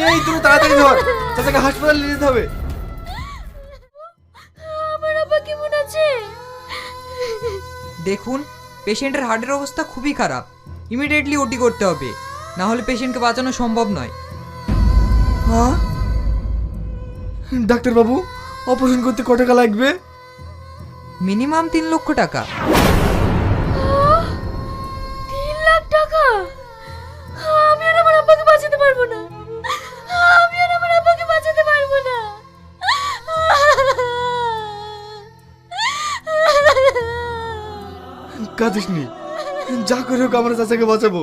এই তুমি তাড়াতাড়ি ধর, চাচাকে হাসপাতালে নিয়ে যেতে হবে। আমার আব্বা কেমন আছে? দেখুন, পেশেন্টের হার্টের অবস্থা খুবই খারাপ, ইমিডিয়েটলি ওটি করতে হবে, না হলে পেশেন্টকে বাঁচানো সম্ভব নয়। হ্যাঁ ডাক্তারবাবু, অপারেশন করতে কত টাকা লাগবে? মিনিমাম 3 লক্ষ টাকা। 3 লাখ টাকা? আমি আর আমার আব্বাকে বাঁচাতে পারবো না, আমি আর আমার আব্বাকে বাঁচাতে পারবো না। কাঁদিস নি, যা করে হোক আমরা চাচাকে বাঁচাবো।